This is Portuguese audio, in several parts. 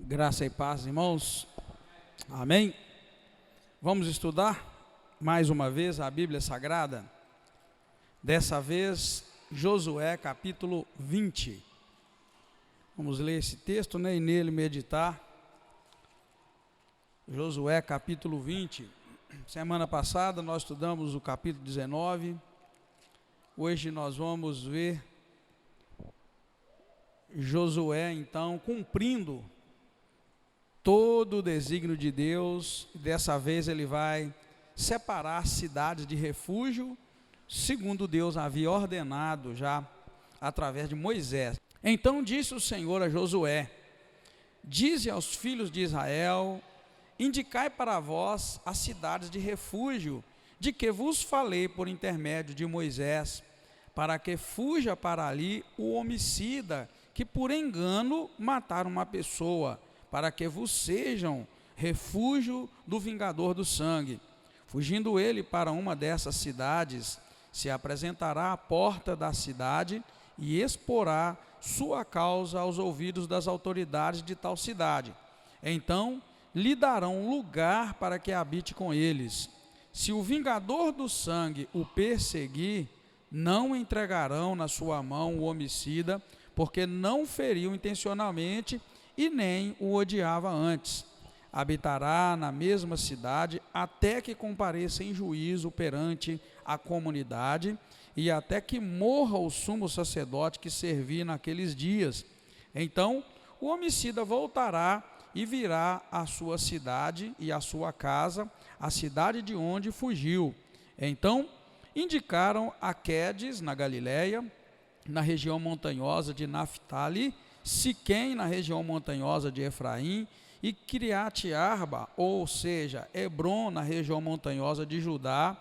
Graça e paz, irmãos. Amém. Vamos estudar mais uma vez a Bíblia Sagrada. Dessa vez, Josué capítulo 20. Vamos ler esse texto, e nele meditar. Josué capítulo 20. Semana passada nós estudamos o capítulo 19. Hoje nós vamos ver Josué, então, cumprindo todo o desígnio de Deus. Dessa vez ele vai separar cidades de refúgio, segundo Deus havia ordenado já através de Moisés. Então disse o Senhor a Josué: dize aos filhos de Israel: indicai para vós as cidades de refúgio, de que vos falei por intermédio de Moisés, para que fuja para ali o homicida que por engano matar uma pessoa, para que vos sejam refúgio do vingador do sangue. Fugindo ele para uma dessas cidades, se apresentará à porta da cidade e exporá sua causa aos ouvidos das autoridades de tal cidade. Então lhe darão lugar para que habite com eles. Se o vingador do sangue o perseguir, não entregarão na sua mão o homicida, porque não feriu intencionalmente e nem o odiava antes. Habitará na mesma cidade até que compareça em juízo perante a comunidade e até que morra o sumo sacerdote que servir naqueles dias. Então o homicida voltará e virá à sua cidade e à sua casa, a cidade de onde fugiu. Então indicaram a Quedes, na Galileia, na região montanhosa de Naftali, Siquém, na região montanhosa de Efraim, e Criate-Arba, ou seja, Hebron, na região montanhosa de Judá,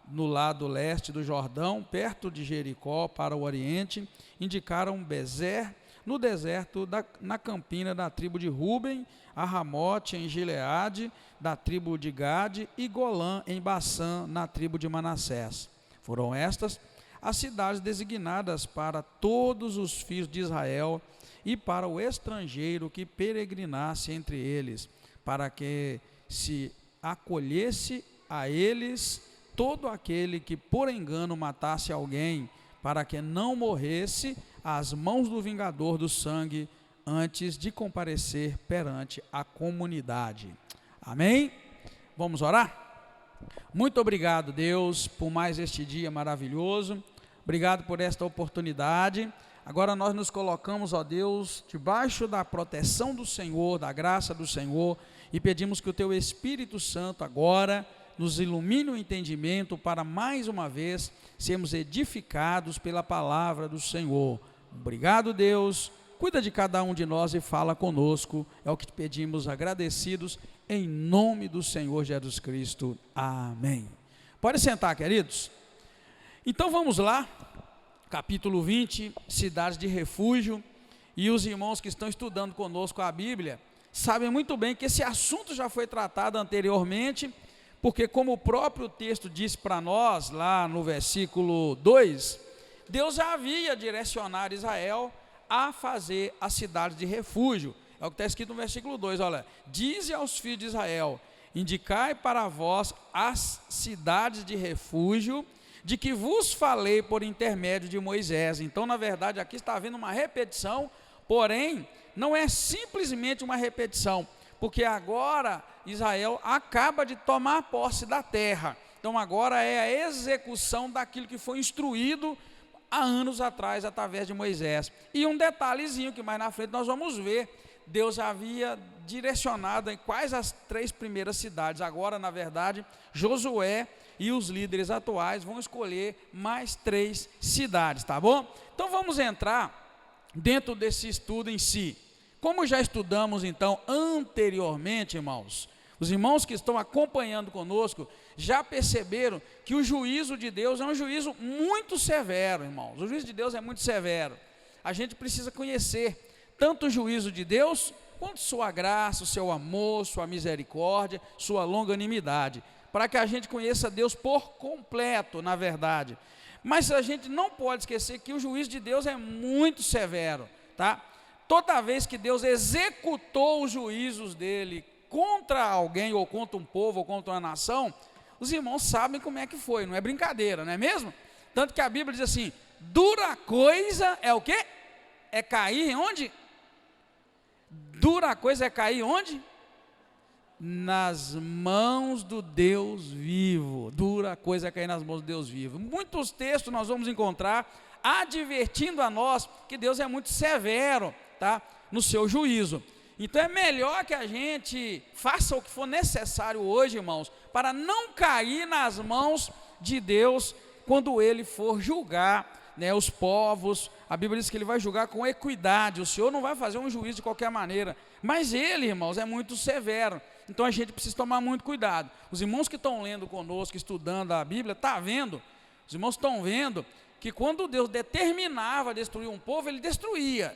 no lado leste do Jordão, perto de Jericó, para o oriente. Indicaram Bezer, no deserto, na campina da tribo de Ruben, a Ramote, em Gileade, da tribo de Gade, e Golã, em Bassã, na tribo de Manassés. Foram estas as cidades designadas para todos os filhos de Israel e para o estrangeiro que peregrinasse entre eles, para que se acolhesse a eles todo aquele que por engano matasse alguém, para que não morresse às mãos do vingador do sangue antes de comparecer perante a comunidade. Amém? Vamos orar? Muito obrigado, Deus, por mais este dia maravilhoso. Obrigado por esta oportunidade. Agora nós nos colocamos, ó Deus, debaixo da proteção do Senhor, da graça do Senhor, e pedimos que o Teu Espírito Santo agora nos ilumine o entendimento para mais uma vez sermos edificados pela palavra do Senhor. Obrigado, Deus. Cuida de cada um de nós e fala conosco. É o que te pedimos agradecidos em nome do Senhor Jesus Cristo. Amém. Pode sentar, queridos. Então vamos lá. Capítulo 20, cidades de refúgio, e os irmãos que estão estudando conosco a Bíblia, sabem muito bem que esse assunto já foi tratado anteriormente, porque como o próprio texto diz para nós, lá no versículo 2, Deus já havia direcionado Israel a fazer as cidades de refúgio. É o que está escrito no versículo 2, olha: dize aos filhos de Israel, indicai para vós as cidades de refúgio, de que vos falei por intermédio de Moisés. Então, na verdade, aqui está havendo uma repetição, porém, não é simplesmente uma repetição, porque agora Israel acaba de tomar posse da terra. Então, agora é a execução daquilo que foi instruído há anos atrás, através de Moisés. E um detalhezinho que mais na frente nós vamos ver, Deus havia direcionado em quais as 3 primeiras cidades. Agora, na verdade, Josué e os líderes atuais vão escolher mais 3 cidades, tá bom? Então vamos entrar dentro desse estudo em si. Como já estudamos então anteriormente, irmãos, os irmãos que estão acompanhando conosco já perceberam que o juízo de Deus é um juízo muito severo, irmãos. O juízo de Deus é muito severo. A gente precisa conhecer tanto o juízo de Deus quanto sua graça, o seu amor, sua misericórdia, sua longanimidade, para que a gente conheça Deus por completo, na verdade. Mas a gente não pode esquecer que o juízo de Deus é muito severo, tá? toda vez que Deus executou os juízos dele contra alguém, ou contra um povo, ou contra uma nação, os irmãos sabem como é que foi, não é brincadeira, não é mesmo? Tanto que a Bíblia diz assim, dura coisa é o quê? É cair onde? Dura coisa é cair onde? Nas mãos do Deus vivo. Dura coisa é cair nas mãos do Deus vivo. Muitos textos nós vamos encontrar advertindo a nós que Deus é muito severo, tá? No seu juízo. Então é melhor que a gente faça o que for necessário hoje, irmãos, para não cair nas mãos de Deus quando Ele for julgar, né, os povos. A Bíblia diz que Ele vai julgar com equidade. O Senhor não vai fazer um juízo de qualquer maneira, mas Ele, irmãos, é muito severo. Então a gente precisa tomar muito cuidado. Os irmãos que estão lendo conosco, estudando a Bíblia, os irmãos estão vendo que quando Deus determinava destruir um povo, Ele destruía.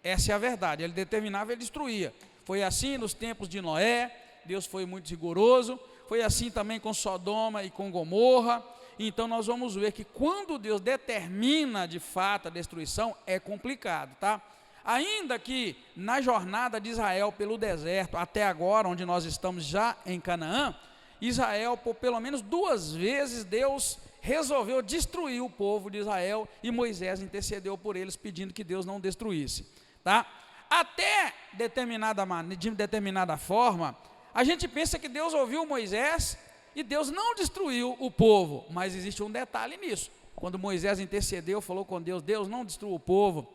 Essa é a verdade, Ele determinava, Ele destruía. Foi assim nos tempos de Noé, Deus foi muito rigoroso, foi assim também com Sodoma e com Gomorra. Então nós vamos ver que quando Deus determina de fato a destruição, é complicado, tá? Ainda que na jornada de Israel pelo deserto, até agora, onde nós estamos já em Canaã, Israel, por pelo menos 2 vezes, Deus resolveu destruir o povo de Israel, e Moisés intercedeu por eles, pedindo que Deus não destruísse, tá? Até de determinada forma, a gente pensa que Deus ouviu Moisés, e Deus não destruiu o povo, mas existe um detalhe nisso. Quando Moisés intercedeu, falou com Deus, Deus não destrua o povo,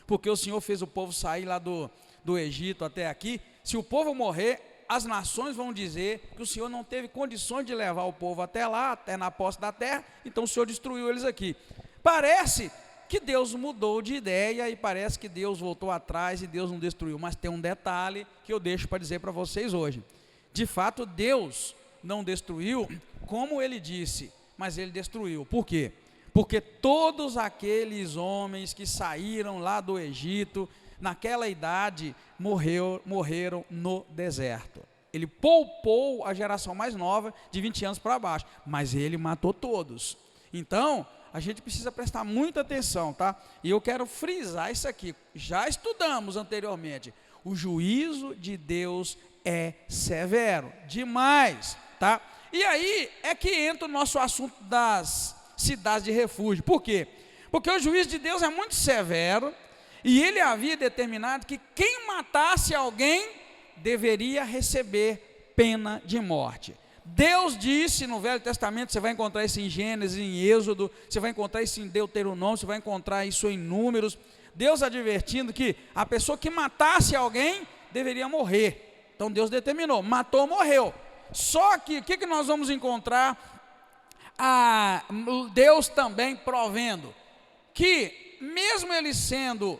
porque o Senhor fez o povo sair lá do Egito até aqui. Se o povo morrer, as nações vão dizer que o Senhor não teve condições de levar o povo até lá, até na posse da terra, então o Senhor destruiu eles aqui. Parece que Deus mudou de ideia, e parece que Deus voltou atrás e Deus não destruiu, mas tem um detalhe que eu deixo para dizer para vocês hoje. De fato, Deus não destruiu como Ele disse, mas Ele destruiu. Por quê? Porque todos aqueles homens que saíram lá do Egito, naquela idade, morreram no deserto. Ele poupou a geração mais nova, de 20 anos para baixo, mas Ele matou todos. Então, a gente precisa prestar muita atenção, tá? E eu quero frisar isso aqui, já estudamos anteriormente, o juízo de Deus é severo, demais, tá? E aí é que entra o nosso assunto das cidades de refúgio. Por quê? Porque o juízo de Deus é muito severo, e Ele havia determinado que quem matasse alguém deveria receber pena de morte. Deus disse no Velho Testamento, você vai encontrar isso em Gênesis, em Êxodo, você vai encontrar isso em Deuteronômio, você vai encontrar isso em Números, Deus advertindo que a pessoa que matasse alguém deveria morrer. Então Deus determinou, matou, morreu. Só que o que nós vamos encontrar? Deus também provendo que, mesmo Ele sendo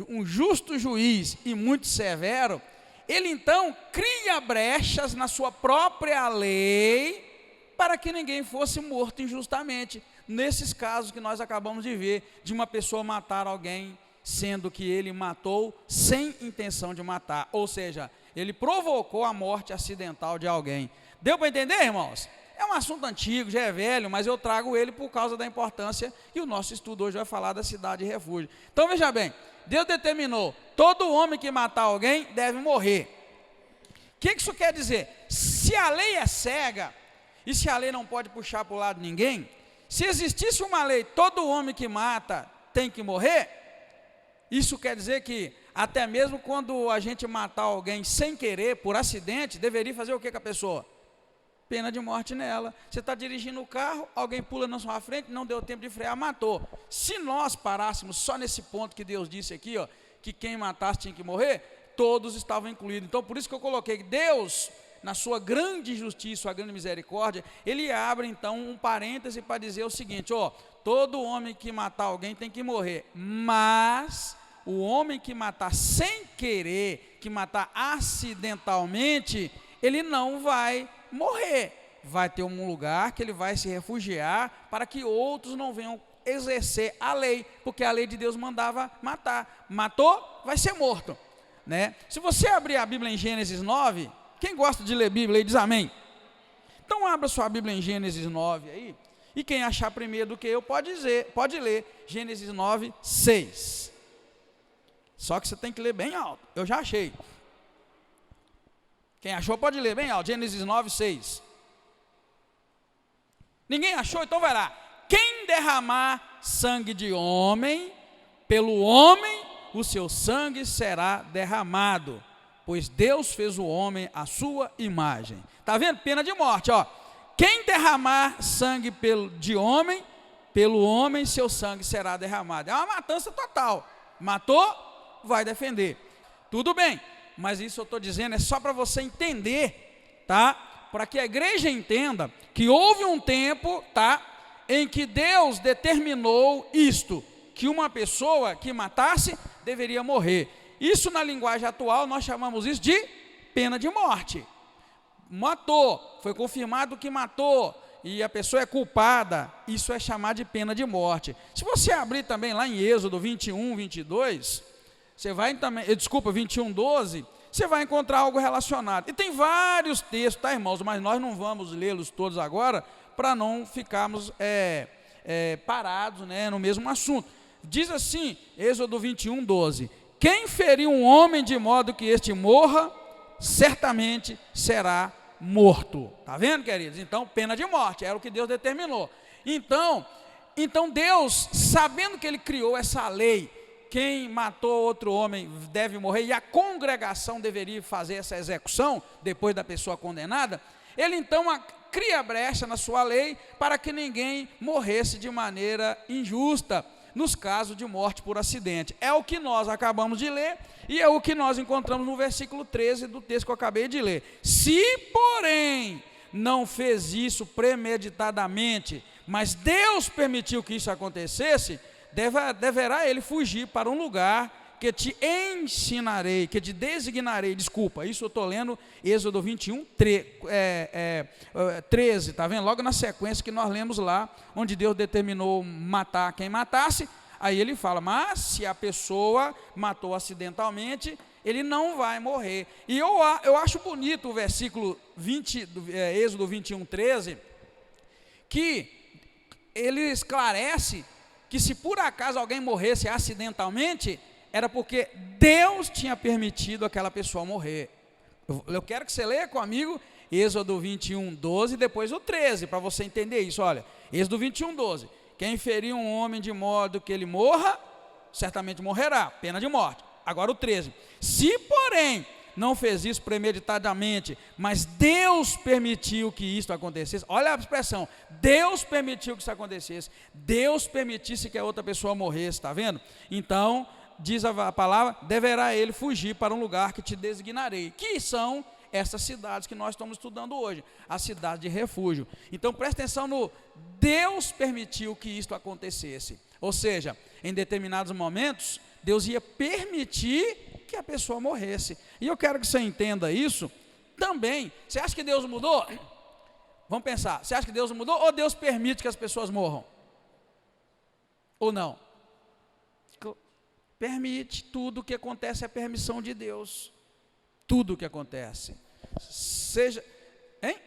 um justo juiz e muito severo, Ele então cria brechas na sua própria lei para que ninguém fosse morto injustamente. Nesses casos que nós acabamos de ver, de uma pessoa matar alguém, sendo que ele matou sem intenção de matar, ou seja, ele provocou a morte acidental de alguém. Deu para entender, irmãos? É um assunto antigo, já é velho, mas eu trago ele por causa da importância, e o nosso estudo hoje vai falar da cidade de refúgio. Então veja bem, Deus determinou, todo homem que matar alguém deve morrer. O que isso quer dizer? Se a lei é cega, e se a lei não pode puxar para o lado de ninguém, se existisse uma lei, todo homem que mata tem que morrer, isso quer dizer que até mesmo quando a gente matar alguém sem querer, por acidente, deveria fazer o que com a pessoa? Pena de morte nela. Você está dirigindo o carro, alguém pula na sua frente, não deu tempo de frear, matou. Se nós parássemos só nesse ponto que Deus disse aqui, ó, que quem matasse tinha que morrer, todos estavam incluídos. Então por isso que eu coloquei que Deus, na sua grande justiça, sua grande misericórdia, Ele abre então um parêntese para dizer o seguinte, ó, todo homem que matar alguém tem que morrer, mas o homem que matar sem querer, que matar acidentalmente, ele não vai morrer, vai ter um lugar que ele vai se refugiar para que outros não venham exercer a lei, porque a lei de Deus mandava matar. Matou, vai ser morto, né? Se você abrir a Bíblia em Gênesis 9, quem gosta de ler Bíblia aí diz amém. Então abra sua Bíblia em Gênesis 9 aí, e quem achar primeiro do que eu pode ler Gênesis 9, 6. Só que você tem que ler bem alto. Eu já achei. Quem achou pode ler bem alto. Gênesis 9, 6. Ninguém achou? Então vai lá. Quem derramar sangue de homem, pelo homem o seu sangue será derramado, pois Deus fez o homem à sua imagem. Está vendo? Pena de morte, ó. Quem derramar sangue de homem, pelo homem seu sangue será derramado. É uma matança total. Matou, vai defender. Tudo bem, mas isso eu estou dizendo é só para você entender, tá? Para que a igreja entenda que houve um tempo, tá? Em que Deus determinou isto, que uma pessoa que matasse deveria morrer. Isso na linguagem atual nós chamamos isso de pena de morte. Matou, foi confirmado que matou, e a pessoa é culpada, isso é chamado de pena de morte. Se você abrir também lá em Êxodo 21, 22, você vai também, 21, 12, você vai encontrar algo relacionado. E tem vários textos, tá, irmãos? Mas nós não vamos lê-los todos agora, para não ficarmos parados, né, no mesmo assunto. Diz assim, Êxodo 21, 12: quem ferir um homem de modo que este morra, certamente será morto. Está vendo, queridos? Então, pena de morte, era o que Deus determinou. Então Deus, sabendo que Ele criou essa lei, quem matou outro homem deve morrer, e a congregação deveria fazer essa execução, depois da pessoa condenada, Ele então cria brecha na sua lei, para que ninguém morresse de maneira injusta, nos casos de morte por acidente. É o que nós acabamos de ler, e é o que nós encontramos no versículo 13 do texto que eu acabei de ler. Se, porém, não fez isso premeditadamente, mas Deus permitiu que isso acontecesse, deverá ele fugir para um lugar que te ensinarei, que te designarei. Desculpa, isso eu estou lendo Êxodo 21, 13, está vendo? Logo na sequência que nós lemos lá, onde Deus determinou matar quem matasse. Aí ele fala, mas se a pessoa matou acidentalmente, ele não vai morrer. E eu acho bonito o versículo 20, Êxodo 21, 13, que ele esclarece que se por acaso alguém morresse acidentalmente, era porque Deus tinha permitido aquela pessoa morrer. Eu quero que você leia comigo Êxodo 21, 12, e depois o 13, para você entender isso. Olha, Êxodo 21, 12. Quem ferir um homem de modo que ele morra, certamente morrerá, pena de morte. Agora o 13. Se, porém, não fez isso premeditadamente, mas Deus permitiu que isso acontecesse. Olha a expressão, Deus permitiu que isso acontecesse. Deus permitisse que a outra pessoa morresse, está vendo? Então, diz a palavra, deverá ele fugir para um lugar que te designarei, que são essas cidades que nós estamos estudando hoje, a cidade de refúgio. Então presta atenção no Deus permitiu que isto acontecesse, ou seja, em determinados momentos, Deus ia permitir que a pessoa morresse, e eu quero que você entenda isso também. Você acha que Deus mudou? Vamos pensar, você acha que Deus mudou, ou Deus permite que as pessoas morram? Ou não? Permite, tudo o que acontece é permissão de Deus. Tudo o que acontece. Seja, hein?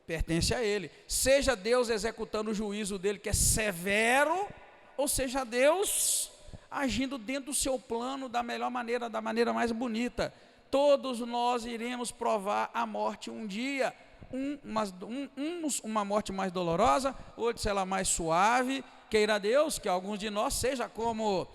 Pertence a Ele. Seja Deus executando o juízo dele, que é severo, ou seja Deus agindo dentro do seu plano da melhor maneira, da maneira mais bonita. Todos nós iremos provar a morte um dia. Uma morte mais dolorosa, outra, sei lá, mais suave. Queira Deus que alguns de nós seja como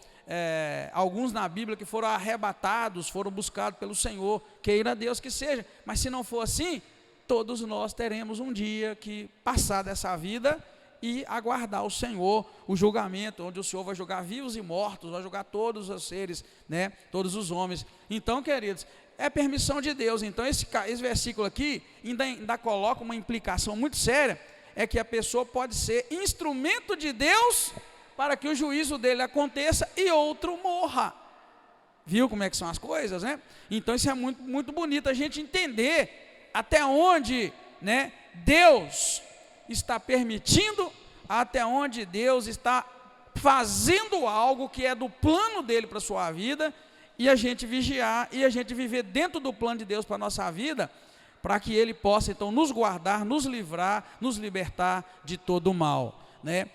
alguns na Bíblia que foram arrebatados, foram buscados pelo Senhor. Queira Deus que seja, mas se não for assim, todos nós teremos um dia que passar dessa vida e aguardar o Senhor, o julgamento, onde o Senhor vai julgar vivos e mortos, vai julgar todos os seres, né, todos os homens. Então, queridos, é permissão de Deus. Então esse versículo aqui ainda coloca uma implicação muito séria, é que a pessoa pode ser instrumento de Deus para que o juízo dele aconteça e outro morra. Viu como é que são as coisas, né? Então isso é muito, muito bonito a gente entender até onde, né, Deus está permitindo, até onde Deus está fazendo algo que é do plano dele para a sua vida, e a gente vigiar e a gente viver dentro do plano de Deus para a nossa vida, para que Ele possa então nos guardar, nos livrar, nos libertar de todo o mal, né?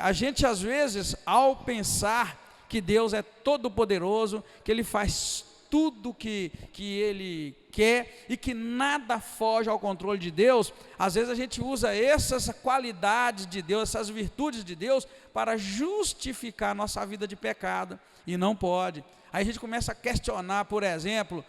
A gente às vezes, ao pensar que Deus é todo poderoso, que Ele faz tudo que Ele quer e que nada foge ao controle de Deus. Às vezes a gente usa essas qualidades de Deus, essas virtudes de Deus, para justificar a nossa vida de pecado, e não pode. Aí a gente começa a questionar, por exemplo,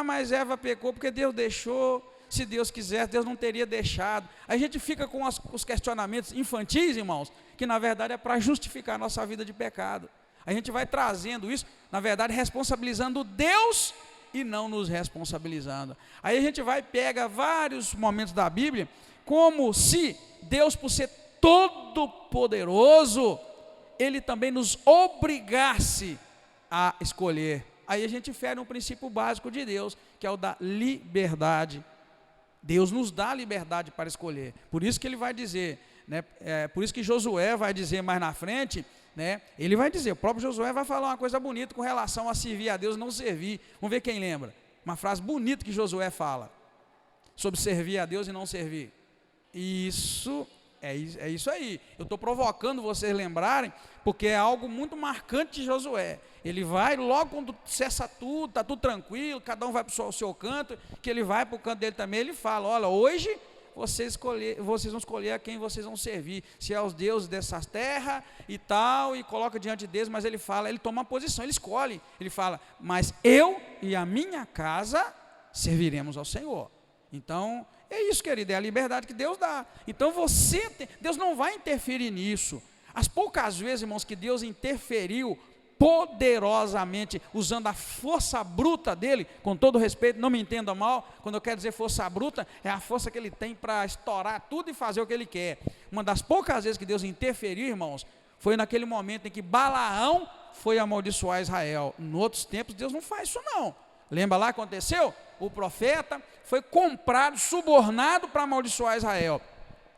mas Eva pecou porque Deus deixou. Se Deus quisesse, Deus não teria deixado. Aí a gente fica com os questionamentos infantis, irmãos, que na verdade é para justificar a nossa vida de pecado. A gente vai trazendo isso, na verdade, responsabilizando Deus e não nos responsabilizando. Aí a gente pega vários momentos da Bíblia, como se Deus, por ser todo poderoso, Ele também nos obrigasse a escolher. Aí a gente fere um princípio básico de Deus, que é o da liberdade. Deus nos dá liberdade para escolher. Por isso que Ele vai dizer, né, por isso que Josué vai dizer mais na frente, né, ele vai dizer, o próprio Josué vai falar uma coisa bonita com relação a servir a Deus e não servir. Vamos ver quem lembra. Uma frase bonita que Josué fala sobre servir a Deus e não servir. Isso é isso aí. Eu estou provocando vocês lembrarem, porque é algo muito marcante de Josué. Ele vai, logo quando cessa tudo, está tudo tranquilo, cada um vai para o seu canto, que ele vai para o canto dele também, ele fala, olha, hoje vocês vão escolher a quem vocês vão servir, se é aos deuses dessas terras e tal, e coloca diante deles, mas ele fala, ele toma uma posição, ele escolhe, ele fala, mas eu e a minha casa serviremos ao Senhor. Então, é isso, querido, é a liberdade que Deus dá. Então Deus não vai interferir nisso. As poucas vezes, irmãos, que Deus interferiu poderosamente, usando a força bruta dele, com todo respeito, não me entenda mal, quando eu quero dizer força bruta, é a força que ele tem para estourar tudo e fazer o que ele quer. Uma das poucas vezes que Deus interferiu, irmãos, foi naquele momento em que Balaão foi amaldiçoar Israel. Em outros tempos, Deus não faz isso não. Lembra lá o que aconteceu? O profeta foi comprado, subornado para amaldiçoar Israel.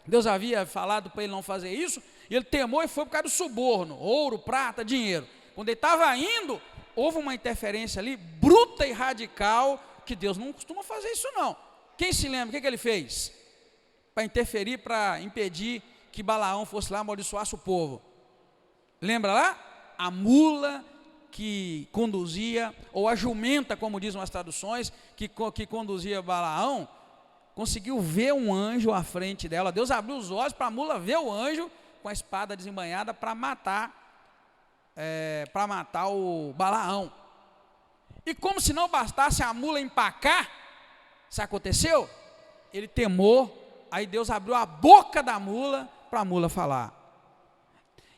Deus havia falado para ele não fazer isso, e ele temou e foi por causa do suborno, ouro, prata, dinheiro. Quando ele estava indo, houve uma interferência ali, bruta e radical, que Deus não costuma fazer isso não. Quem se lembra, o que ele fez? Para interferir, para impedir que Balaão fosse lá amaldiçoasse o povo. Lembra lá? A mula que conduzia, ou a jumenta, como dizem as traduções, que conduzia Balaão, conseguiu ver um anjo à frente dela. Deus abriu os olhos para a mula ver o anjo com a espada desembainhada para matar o Balaão. E como se não bastasse a mula empacar, sabe o que aconteceu? Ele temou, aí Deus abriu a boca da mula para a mula falar.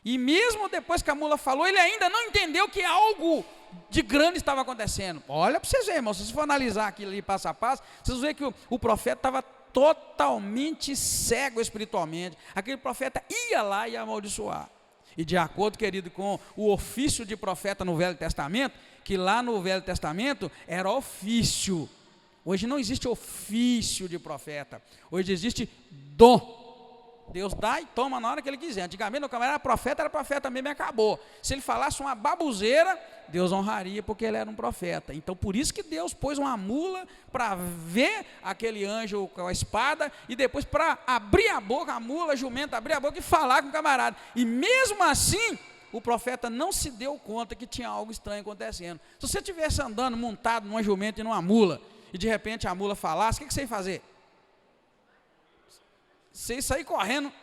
E mesmo depois que a mula falou, ele ainda não entendeu que algo de grande estava acontecendo. Olha para vocês verem, irmãos, se vocês for analisar aquilo ali passo a passo, vocês vão ver que o profeta estava totalmente cego espiritualmente. Aquele profeta ia lá e amaldiçoar. E de acordo, querido, com o ofício de profeta no Velho Testamento, que lá no Velho Testamento era ofício. Hoje não existe ofício de profeta. Hoje existe dom. Deus dá e toma na hora que Ele quiser. Antigamente, o camarada era profeta mesmo e acabou. Se ele falasse uma babuzeira, Deus honraria porque ele era um profeta. Então, por isso que Deus pôs uma mula para ver aquele anjo com a espada e depois para abrir a boca, a mula, a jumenta, abrir a boca e falar com o camarada. E mesmo assim, o profeta não se deu conta que tinha algo estranho acontecendo. Se você estivesse andando montado numa jumenta e numa mula, e de repente a mula falasse, o que você ia fazer? Você ia sair correndo,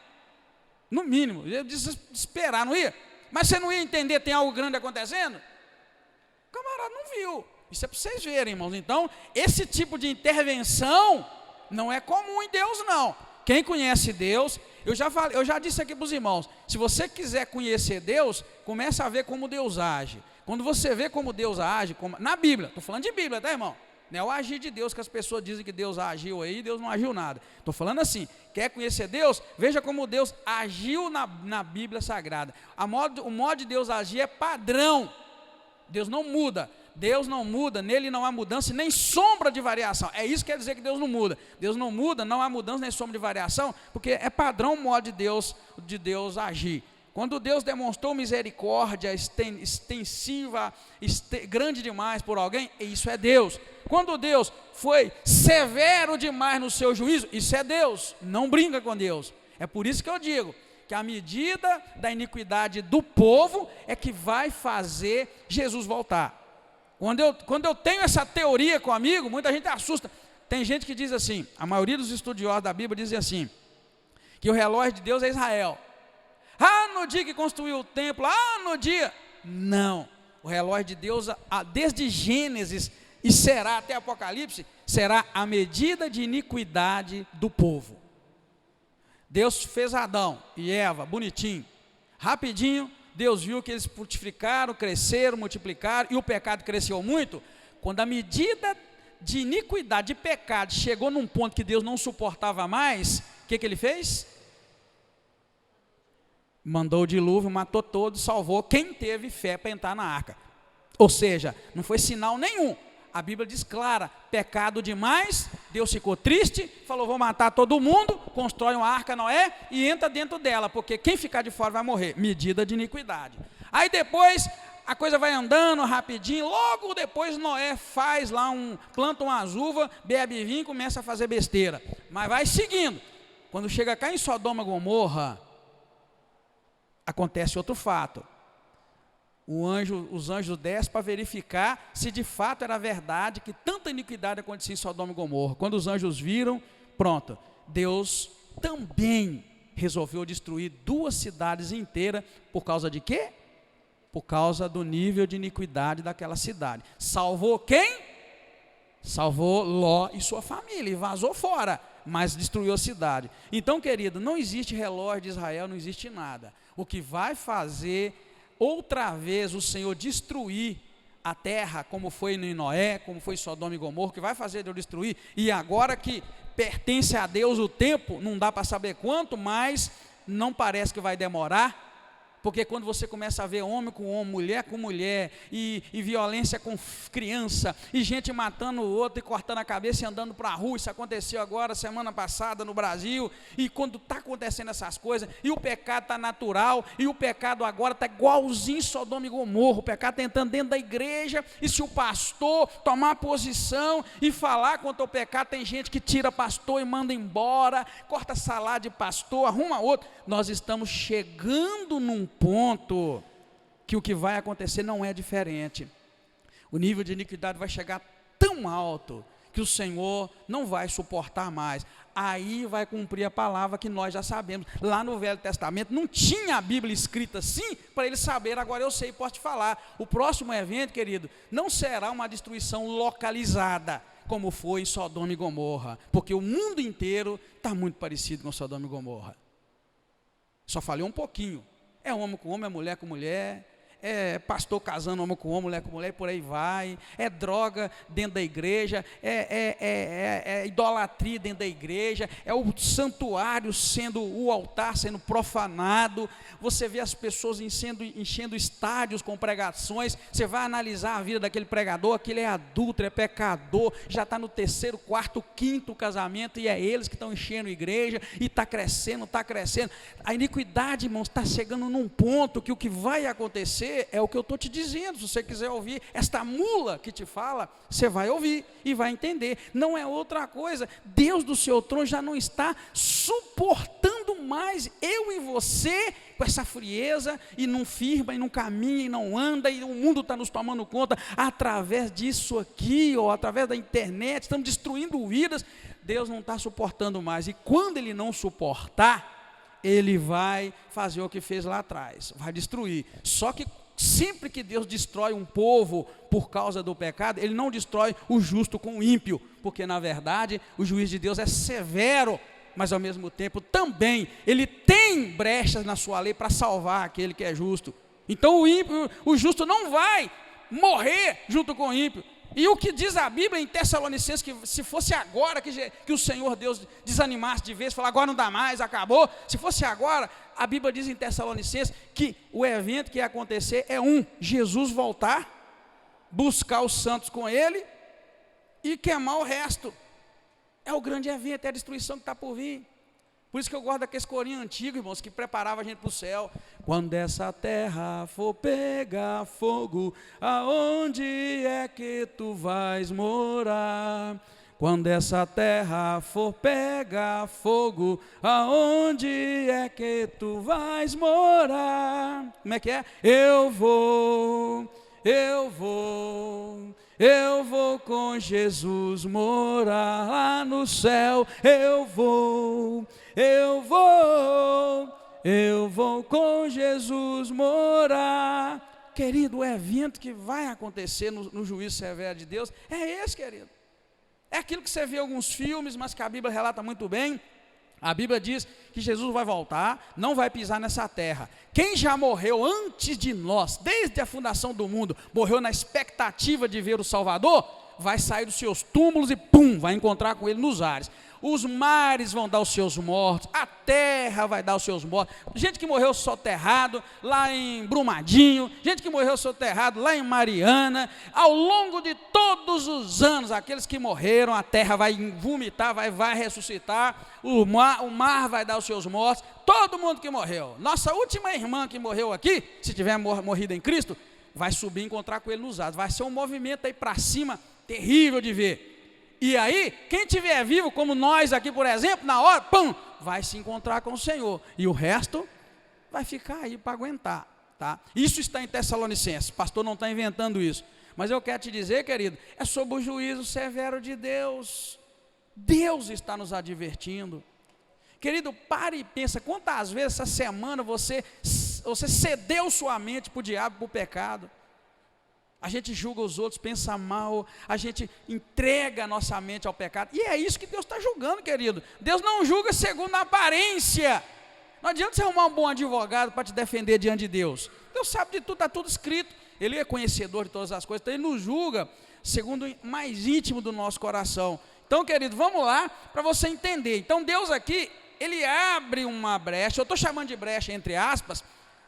no mínimo, ia desesperar, não ia? Mas você não ia entender que tem algo grande acontecendo? O camarada não viu. Isso é para vocês verem, irmãos. Então, esse tipo de intervenção não é comum em Deus, não. Quem conhece Deus, eu já disse aqui para os irmãos, se você quiser conhecer Deus, comece a ver como Deus age. Quando você vê como Deus age, na Bíblia, estou falando de Bíblia, tá, irmão? Não é o agir de Deus, que as pessoas dizem que Deus agiu aí, Deus não agiu nada. Estou falando assim, quer conhecer Deus? Veja como Deus agiu na Bíblia Sagrada. O modo de Deus agir é padrão. Deus não muda, nele não há mudança nem sombra de variação. É isso que quer dizer que Deus não muda. Deus não muda, não há mudança nem sombra de variação, porque é padrão o modo de Deus agir. Quando Deus demonstrou misericórdia extensiva, grande demais por alguém, isso é Deus. Quando Deus foi severo demais no seu juízo, isso é Deus. Não brinca com Deus. É por isso que eu digo Que a medida da iniquidade do povo é que vai fazer Jesus voltar. Quando eu tenho essa teoria comigo, muita gente assusta. Tem gente que diz assim, a maioria dos estudiosos da Bíblia dizem assim, que o relógio de Deus é Israel. No dia que construiu o templo, no dia... Não, o relógio de Deus, desde Gênesis e será até Apocalipse, será a medida de iniquidade do povo. Deus fez Adão e Eva, bonitinho, rapidinho, Deus viu que eles frutificaram, cresceram, multiplicaram, e o pecado cresceu muito. Quando a medida de iniquidade, de pecado, chegou num ponto que Deus não suportava mais, o que ele fez? Mandou o dilúvio, matou todos, salvou quem teve fé para entrar na arca. Ou seja, não foi sinal nenhum. A Bíblia diz clara, pecado demais, Deus ficou triste, falou, vou matar todo mundo, constrói uma arca Noé e entra dentro dela, porque quem ficar de fora vai morrer. Medida de iniquidade. Aí depois, a coisa vai andando rapidinho, logo depois Noé faz lá, planta umas uvas, bebe vinho e começa a fazer besteira. Mas vai seguindo. Quando chega cá em Sodoma e Gomorra, acontece outro fato. Os anjos descem para verificar se de fato era verdade que tanta iniquidade acontecia em Sodoma e Gomorra. Quando os anjos viram, pronto, Deus também resolveu destruir 2 cidades inteiras. Por causa de quê? Por causa do nível de iniquidade daquela cidade. Salvou quem? Salvou Ló e sua família, e vazou fora, mas destruiu a cidade. Então, querido, não existe relógio de Israel, não existe nada. O que vai fazer outra vez o Senhor destruir a terra, como foi em Noé, como foi em Sodoma e Gomorra, que vai fazer Deus destruir, e agora que pertence a Deus o tempo, não dá para saber quanto, mas não parece que vai demorar, porque quando você começa a ver homem com homem, mulher com mulher, e violência com criança, e gente matando o outro, e cortando a cabeça e andando para a rua, isso aconteceu agora, semana passada no Brasil, e quando está acontecendo essas coisas, e o pecado está natural, e o pecado agora está igualzinho Sodoma e Gomorra, o pecado está entrando dentro da igreja, e se o pastor tomar posição e falar contra o pecado, tem gente que tira pastor e manda embora, corta salário de pastor, arruma outro. Nós estamos chegando num ponto que o que vai acontecer não é diferente. O nível de iniquidade vai chegar tão alto que o Senhor não vai suportar mais. Aí vai cumprir a palavra que nós já sabemos. Lá no Velho Testamento não tinha a Bíblia escrita assim para eles saberem. Agora eu sei, posso te falar. O próximo evento, querido, não será uma destruição localizada, como foi em Sodoma e Gomorra, porque o mundo inteiro está muito parecido com Sodoma e Gomorra. Só falei um pouquinho. É homem com homem, é mulher com mulher, é pastor casando homem com homem, mulher com mulher, e por aí vai. É droga dentro da igreja, é idolatria dentro da igreja, é o santuário sendo, o altar sendo profanado. Você vê as pessoas enchendo estádios com pregações. Você vai analisar a vida daquele pregador, aquele é adúltero, é pecador, já está no 3º, 4º, 5º casamento, e é eles que estão enchendo a igreja, e está crescendo, está crescendo. A iniquidade, irmãos, está chegando num ponto que o que vai acontecer é o que eu estou te dizendo. Se você quiser ouvir esta mula que te fala, você vai ouvir e vai entender. Não é outra coisa. Deus do seu trono já não está suportando mais eu e você com essa frieza, e não firma, e não caminha, e não anda, e o mundo está nos tomando conta através disso aqui, ou através da internet, estamos destruindo vidas. Deus não está suportando mais, e quando Ele não suportar, Ele vai fazer o que fez lá atrás, vai destruir. Só que sempre que Deus destrói um povo por causa do pecado, Ele não destrói o justo com o ímpio, porque na verdade o juízo de Deus é severo, mas ao mesmo tempo também Ele tem brechas na sua lei para salvar aquele que é justo. Então o justo não vai morrer junto com o ímpio. E o que diz a Bíblia em Tessalonicenses, que se fosse agora que o Senhor Deus desanimasse de vez, falar agora não dá mais, acabou, se fosse agora, a Bíblia diz em Tessalonicenses que o evento que ia acontecer é Jesus voltar, buscar os santos com Ele e queimar o resto. É o grande evento, é a destruição que está por vir. Por isso que eu gosto daqueles corinhos antigos, irmãos, que preparava a gente para o céu. Quando essa terra for pegar fogo, aonde é que tu vais morar? Quando essa terra for pegar fogo, aonde é que tu vais morar? Como é que é? Eu vou com Jesus morar lá no céu. Eu vou com Jesus morar. Querido, o evento que vai acontecer no juízo severo de Deus é esse, querido. É aquilo que você vê em alguns filmes, mas que a Bíblia relata muito bem. A Bíblia diz que Jesus vai voltar, não vai pisar nessa terra. Quem já morreu antes de nós, desde a fundação do mundo, morreu na expectativa de ver o Salvador, vai sair dos seus túmulos e pum, vai encontrar com ele nos ares. Os mares vão dar os seus mortos, a terra vai dar os seus mortos. Gente que morreu soterrado lá em Brumadinho, gente que morreu soterrado lá em Mariana. Ao longo de todos os anos, aqueles que morreram, a terra vai vomitar, vai ressuscitar, o mar vai dar os seus mortos. Todo mundo que morreu. Nossa última irmã que morreu aqui, se tiver morrido em Cristo, vai subir e encontrar com ele nos ares. Vai ser um movimento aí para cima, terrível de ver. E aí, quem estiver vivo, como nós aqui, por exemplo, na hora, pum, vai se encontrar com o Senhor. E o resto vai ficar aí para aguentar, tá? Isso está em Tessalonicenses, o pastor não está inventando isso. Mas eu quero te dizer, querido, é sobre o juízo severo de Deus. Deus está nos advertindo. Querido, pare e pensa, quantas vezes essa semana você cedeu sua mente para o diabo, para o pecado. A gente julga os outros, pensa mal, a gente entrega a nossa mente ao pecado. E é isso que Deus está julgando, querido. Deus não julga segundo a aparência. Não adianta você arrumar um bom advogado para te defender diante de Deus. Deus sabe de tudo, está tudo escrito. Ele é conhecedor de todas as coisas, então Ele nos julga segundo o mais íntimo do nosso coração. Então, querido, vamos lá para você entender. Então, Deus aqui, Ele abre uma brecha, eu estou chamando de brecha entre aspas,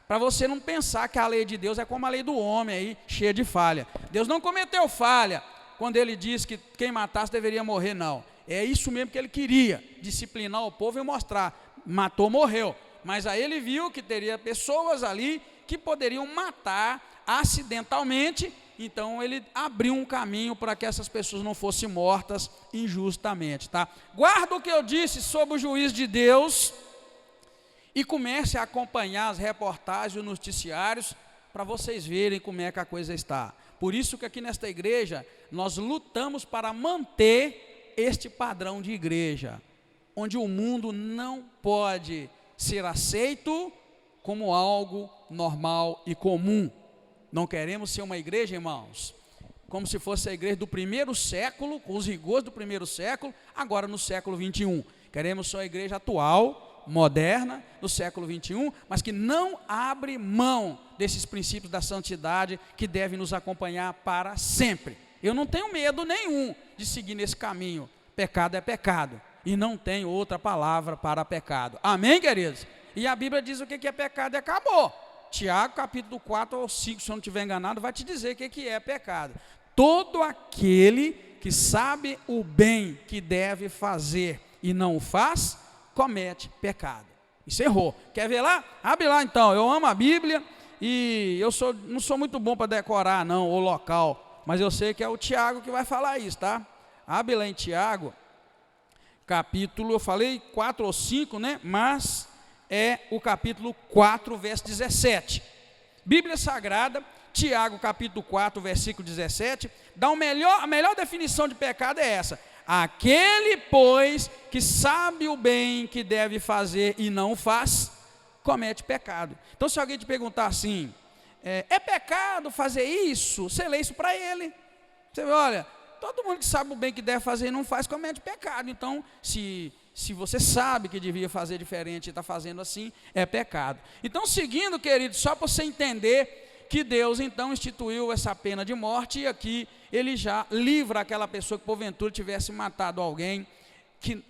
para você não pensar que a lei de Deus é como a lei do homem aí, cheia de falha. Deus não cometeu falha quando Ele disse que quem matasse deveria morrer, não. É isso mesmo que Ele queria, disciplinar o povo e mostrar. Matou, morreu. Mas aí Ele viu que teria pessoas ali que poderiam matar acidentalmente, então Ele abriu um caminho para que essas pessoas não fossem mortas injustamente, tá? Guarda o que eu disse sobre o juízo de Deus e comece a acompanhar as reportagens e os noticiários para vocês verem como é que a coisa está. Por isso que aqui nesta igreja nós lutamos para manter este padrão de igreja, onde o mundo não pode ser aceito como algo normal e comum. Não queremos ser uma igreja, irmãos, como se fosse a igreja do primeiro século, com os rigores do primeiro século, agora no século 21. Queremos ser uma igreja atual, moderna, do século 21, mas que não abre mão desses princípios da santidade que devem nos acompanhar para sempre. Eu não tenho medo nenhum de seguir nesse caminho. Pecado é pecado, e não tem outra palavra para pecado. Amém, queridos? E a Bíblia diz o que é pecado e acabou. Tiago, capítulo 4 ou 5, se eu não estiver enganado, vai te dizer o que é pecado. Todo aquele que sabe o bem que deve fazer e não o faz, comete pecado. Encerrou. Quer ver lá? Abre lá então. Eu amo a Bíblia e não sou muito bom para decorar não, o local, mas eu sei que é o Tiago que vai falar isso, tá? Abre lá em Tiago, capítulo, eu falei 4 ou 5, né? Mas é o capítulo 4, verso 17. Bíblia Sagrada, Tiago, capítulo 4, versículo 17, dá a melhor definição de pecado é essa: aquele, pois, que sabe o bem que deve fazer e não faz, comete pecado. Então, se alguém te perguntar assim, é pecado fazer isso? Você lê isso para ele. Você vê, olha, todo mundo que sabe o bem que deve fazer e não faz, comete pecado. Então, se você sabe que devia fazer diferente e está fazendo assim, é pecado. Então, seguindo, querido, só para você entender que Deus, então, instituiu essa pena de morte, e aqui Ele já livra aquela pessoa que, porventura, tivesse matado alguém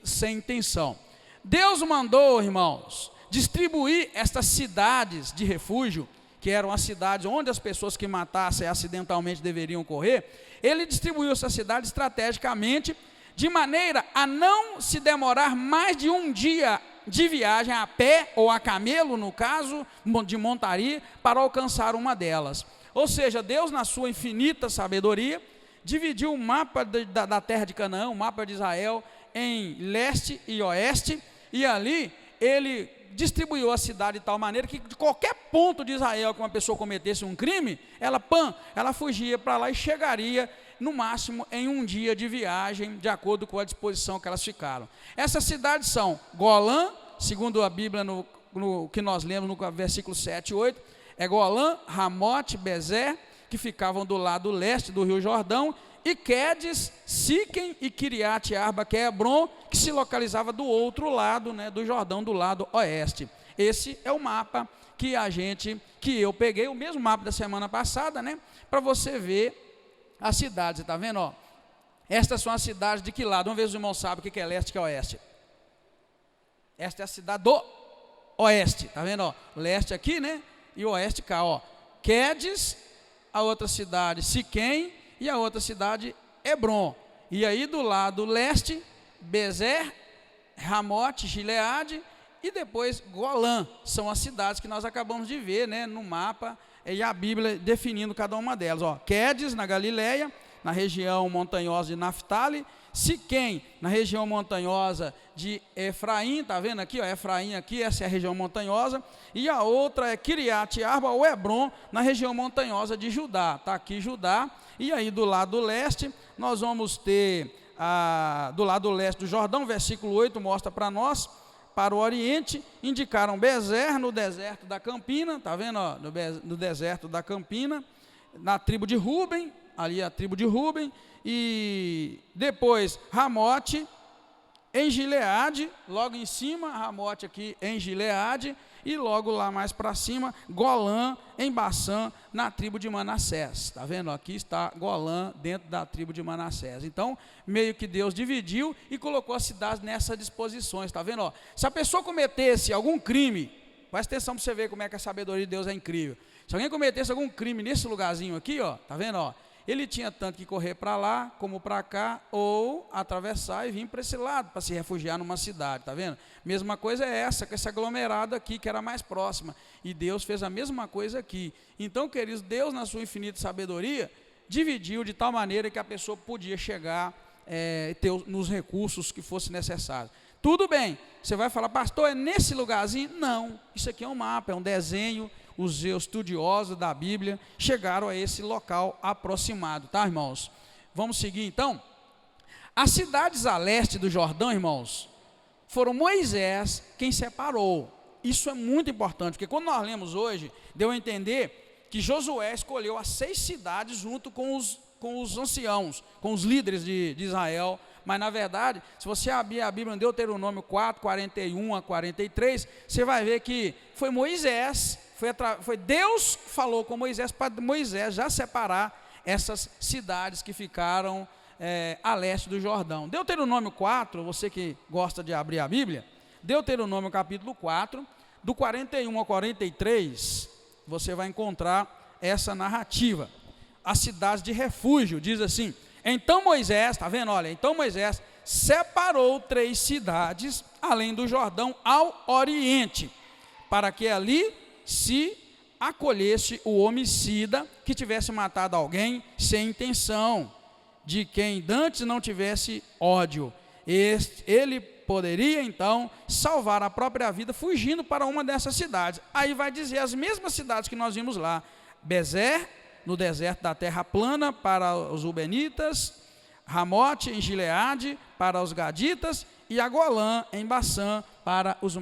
sem intenção. Deus mandou, irmãos, distribuir estas cidades de refúgio, que eram as cidades onde as pessoas que matassem acidentalmente deveriam correr. Ele distribuiu essa cidade estrategicamente, de maneira a não se demorar mais de um dia de viagem a pé ou a camelo, no caso de montaria, para alcançar uma delas. Ou seja, Deus, na sua infinita sabedoria, dividiu o mapa da terra de Canaã, o mapa de Israel, em leste e oeste, e ali ele distribuiu a cidade de tal maneira que de qualquer ponto de Israel que uma pessoa cometesse um crime, ela fugia para lá e chegaria no máximo em um dia de viagem, de acordo com a disposição que elas ficaram. Essas cidades são Golã, segundo a Bíblia, no que nós lemos no versículo 7 e 8, é Golã, Ramote, Bezer, que ficavam do lado leste do rio Jordão, e Quedes, Siquém e Quiriate Arba, que é Hebron, que se localizava do outro lado, né, do Jordão, do lado oeste. Esse é o mapa que eu peguei, o mesmo mapa da semana passada, né, para você ver as cidades. Está vendo? Ó? Estas são as cidades de que lado? Vamos ver se os irmãos sabem o que é leste e que é oeste. Esta é a cidade do oeste, está vendo? Ó? Leste aqui, né, e o oeste cá. Ó. Quedes, a outra cidade Siquém, e a outra cidade Hebron. E aí do lado leste, Bezer, Ramote, Gileade, e depois Golã. São as cidades que nós acabamos de ver, né, no mapa, e a Bíblia definindo cada uma delas. Ó, Quedes, na Galileia, na região montanhosa de Naftali. Siquém, na região montanhosa de Efraim, está vendo aqui, ó, Efraim aqui, essa é a região montanhosa, e a outra é Quiriate Arba, ou Hebron, na região montanhosa de Judá, está aqui Judá, e aí do lado leste, nós vamos ter, do lado leste do Jordão, versículo 8 mostra para nós, para o oriente, indicaram Bezer, no deserto da Campina, está vendo, ó, no deserto da Campina, na tribo de Ruben, ali a tribo de Ruben, e depois Ramote, em Gileade, logo em cima, Ramote aqui em Gileade, e logo lá mais para cima, Golã, em Bassã, na tribo de Manassés. Está vendo? Aqui está Golã, dentro da tribo de Manassés. Então, meio que Deus dividiu e colocou as cidades nessas disposições. Está vendo? Ó, se a pessoa cometesse algum crime, presta atenção para você ver como é que a sabedoria de Deus é incrível. Se alguém cometesse algum crime nesse lugarzinho aqui, ó, está vendo? Ó, ele tinha tanto que correr para lá, como para cá, ou atravessar e vir para esse lado, para se refugiar numa cidade, está vendo? Mesma coisa é essa, com esse aglomerado aqui, que era mais próxima, e Deus fez a mesma coisa aqui. Então, queridos, Deus, na sua infinita sabedoria, dividiu de tal maneira que a pessoa podia chegar, ter nos recursos que fosse necessário. Tudo bem, você vai falar, pastor, é nesse lugarzinho? Não, isso aqui é um mapa, é um desenho. Os estudiosos da Bíblia chegaram a esse local aproximado, tá, irmãos? Vamos seguir, então? As cidades a leste do Jordão, irmãos, foram Moisés quem separou. Isso é muito importante, porque quando nós lemos hoje, deu a entender que Josué escolheu as 6 cidades junto com os anciãos, com os líderes de Israel. Mas, na verdade, se você abrir a Bíblia em Deuteronômio 4, 41 a 43, você vai ver que foi Moisés, foi Deus que falou com Moisés, para Moisés já separar essas cidades que ficaram a leste do Jordão. Deuteronômio 4, você que gosta de abrir a Bíblia, Deuteronômio capítulo 4, do 41 ao 43, você vai encontrar essa narrativa. As cidades de refúgio, diz assim: então Moisés, está vendo? Olha, então Moisés separou 3 cidades, além do Jordão, ao oriente, para que ali se acolhesse o homicida que tivesse matado alguém sem intenção, de quem dantes não tivesse ódio. Ele poderia, então, salvar a própria vida fugindo para uma dessas cidades. Aí vai dizer as mesmas cidades que nós vimos lá: Bezer, no deserto da terra plana, para os Rubenitas; Ramote, em Gileade, para os Gaditas; e a Golã, em Bassã, para os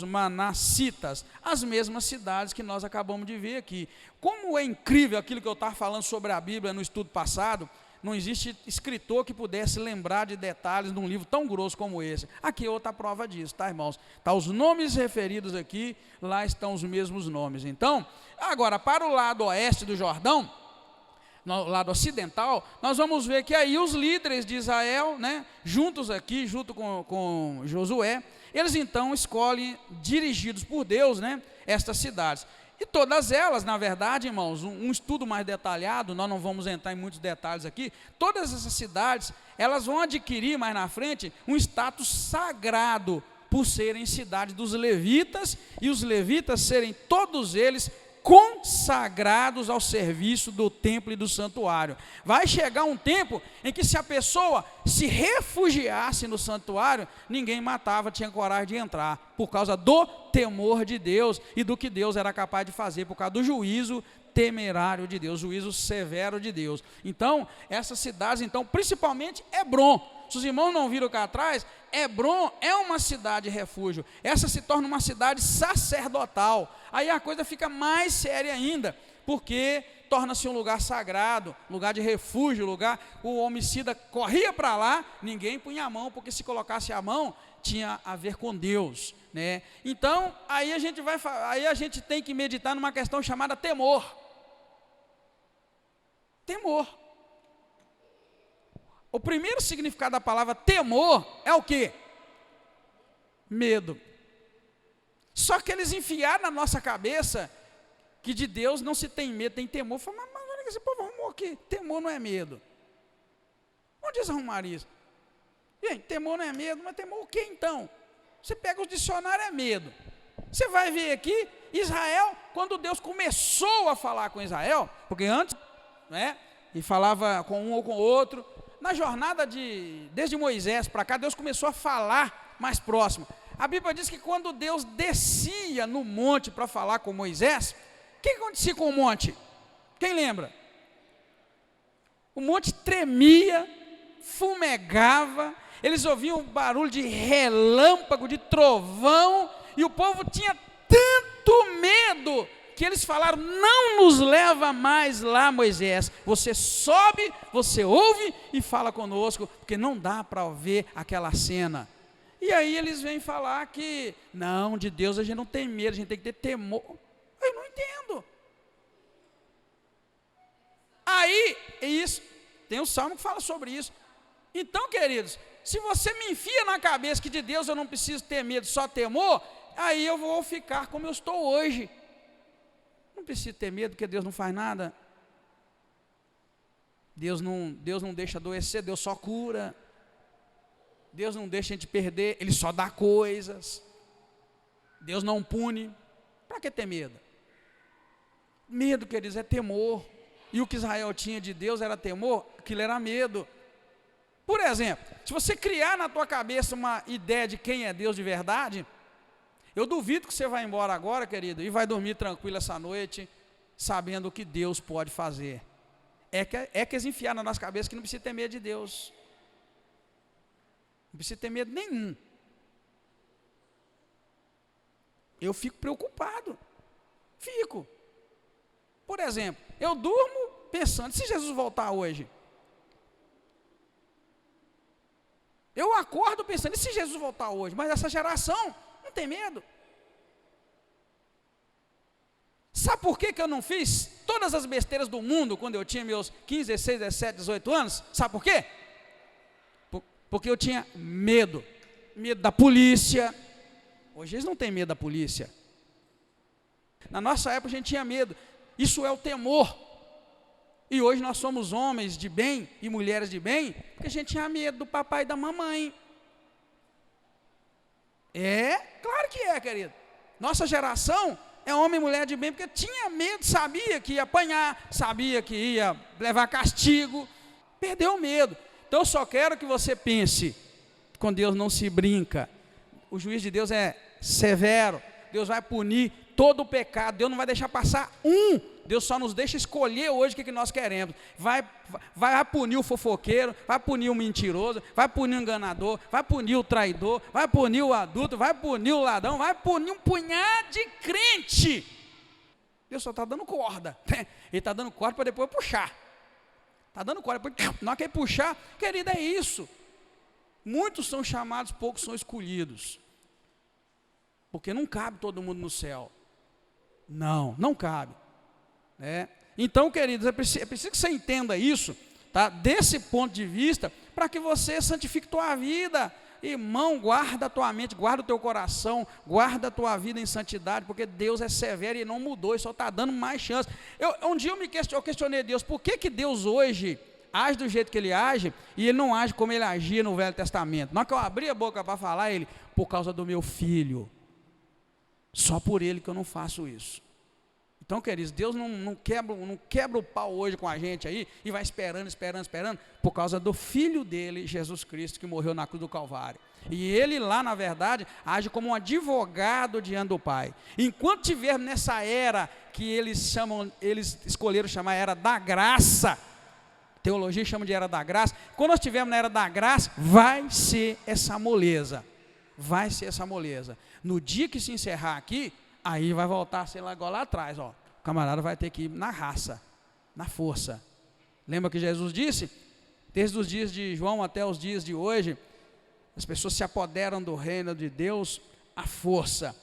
Manassitas. As mesmas cidades que nós acabamos de ver aqui. Como é incrível aquilo que eu estava falando sobre a Bíblia no estudo passado. Não existe escritor que pudesse lembrar de detalhes de um livro tão grosso como esse. Aqui é outra prova disso, tá, irmãos? Tá os nomes referidos aqui, lá estão os mesmos nomes. Então, agora, para o lado oeste do Jordão, no lado ocidental, nós vamos ver que aí os líderes de Israel, né, juntos aqui, junto com Josué, eles então escolhem, dirigidos por Deus, né, estas cidades. E todas elas, na verdade, irmãos, um estudo mais detalhado, nós não vamos entrar em muitos detalhes aqui, todas essas cidades, elas vão adquirir mais na frente um status sagrado, por serem cidades dos levitas, e os levitas serem todos eles consagrados ao serviço do templo e do santuário. Vai chegar um tempo em que, se a pessoa se refugiasse no santuário, ninguém matava, tinha coragem de entrar, por causa do temor de Deus e do que Deus era capaz de fazer, por causa do juízo temerário de Deus, juízo severo de Deus. Então, essas cidades, então, principalmente Hebrom, se os irmãos não viram cá atrás, Hebrom é uma cidade refúgio. Essa se torna uma cidade sacerdotal. Aí a coisa fica mais séria ainda, porque torna-se um lugar sagrado, lugar de refúgio, lugar, o homicida corria para lá, ninguém punha a mão, porque se colocasse a mão, tinha a ver com Deus, né? Então, aí a gente tem que meditar numa questão chamada temor. Temor. O primeiro significado da palavra temor é o quê? Medo. Só que eles enfiaram na nossa cabeça que de Deus não se tem medo, tem temor. Falaram, mas olha que esse povo arrumou aqui, temor não é medo. Onde eles arrumaram isso? Gente, temor não é medo, mas temor o que então? Você pega os dicionários, é medo. Você vai ver aqui, Israel, quando Deus começou a falar com Israel, porque antes, né, e falava com um ou com o outro, na jornada desde Moisés para cá, Deus começou a falar mais próximo. A Bíblia diz que quando Deus descia no monte para falar com Moisés, o que acontecia com o monte? Quem lembra? O monte tremia, fumegava, eles ouviam barulho de relâmpago, de trovão, e o povo tinha tanto medo, que eles falaram, não nos leva mais lá, Moisés, você sobe, você ouve e fala conosco, porque não dá para ver aquela cena. E aí eles vêm falar que, não, de Deus a gente não tem medo, a gente tem que ter temor. Eu não entendo. Aí, isso, tem um salmo que fala sobre isso. Então, queridos, se você me enfia na cabeça que de Deus eu não preciso ter medo, só temor, aí eu vou ficar como eu estou hoje. Não preciso ter medo, porque Deus não faz nada. Deus não deixa adoecer, Deus só cura. Deus não deixa a gente perder, Ele só dá coisas. Deus não pune. Para que ter medo? Medo, queridos, é temor. E o que Israel tinha de Deus era temor, aquilo era medo. Por exemplo, se você criar na tua cabeça uma ideia de quem é Deus de verdade, eu duvido que você vai embora agora, querido, e vai dormir tranquilo essa noite, sabendo o que Deus pode fazer. É que eles enfiaram na nossa cabeça que não precisa ter medo de Deus. Não precisa ter medo nenhum. Eu fico preocupado. Fico. Por exemplo, eu durmo pensando, se Jesus voltar hoje? Eu acordo pensando, e se Jesus voltar hoje? Mas essa geração não tem medo. Sabe por que eu não fiz todas as besteiras do mundo quando eu tinha meus 15, 16, 17, 18 anos? Sabe por quê? Porque eu tinha medo. Medo da polícia. Hoje eles não têm medo da polícia. Na nossa época a gente tinha medo. Isso é o temor. E hoje nós somos homens de bem e mulheres de bem, porque a gente tinha medo do papai e da mamãe. É, claro que é, querido. Nossa geração é homem e mulher de bem, porque tinha medo, sabia que ia apanhar, sabia que ia levar castigo, perdeu o medo. Então eu só quero que você pense, com Deus não se brinca. O juiz de Deus é severo, Deus vai punir todo o pecado, Deus não vai deixar passar um. Deus só nos deixa escolher hoje o que nós queremos. Vai punir o fofoqueiro, vai punir o mentiroso, vai punir o enganador, vai punir o traidor, vai punir o adulto, vai punir o ladrão, vai punir um punhado de crente. Deus só está dando corda. Ele está dando corda para depois puxar. Está dando corda, depois, na hora que ele puxar, querido, é isso. Muitos são chamados, poucos são escolhidos. Porque não cabe todo mundo no céu. Não cabe. Então, queridos, é preciso que você entenda isso, tá? Desse ponto de vista, para que você santifique tua vida. Irmão, guarda a tua mente, guarda o teu coração, guarda a tua vida em santidade, porque Deus é severo e não mudou, e só está dando mais chance. Um dia eu questionei Deus, por que Deus hoje age do jeito que Ele age, e Ele não age como Ele agia no Velho Testamento? Na hora que eu abri a boca para falar, Ele, por causa do meu filho, só por Ele que eu não faço isso. Então, queridos, Deus não quebra o pau hoje com a gente aí e vai esperando, por causa do Filho dele, Jesus Cristo, que morreu na cruz do Calvário. E ele lá, na verdade, age como um advogado diante do Pai. Enquanto tivermos nessa era que eles escolheram chamar era da graça, teologia chama de era da graça, quando nós estivermos na era da graça, vai ser essa moleza. No dia que se encerrar aqui, aí vai voltar a ser lá igual lá atrás, ó. O camarada vai ter que ir na raça, na força. Lembra que Jesus disse? Desde os dias de João até os dias de hoje, as pessoas se apoderam do reino de Deus à força.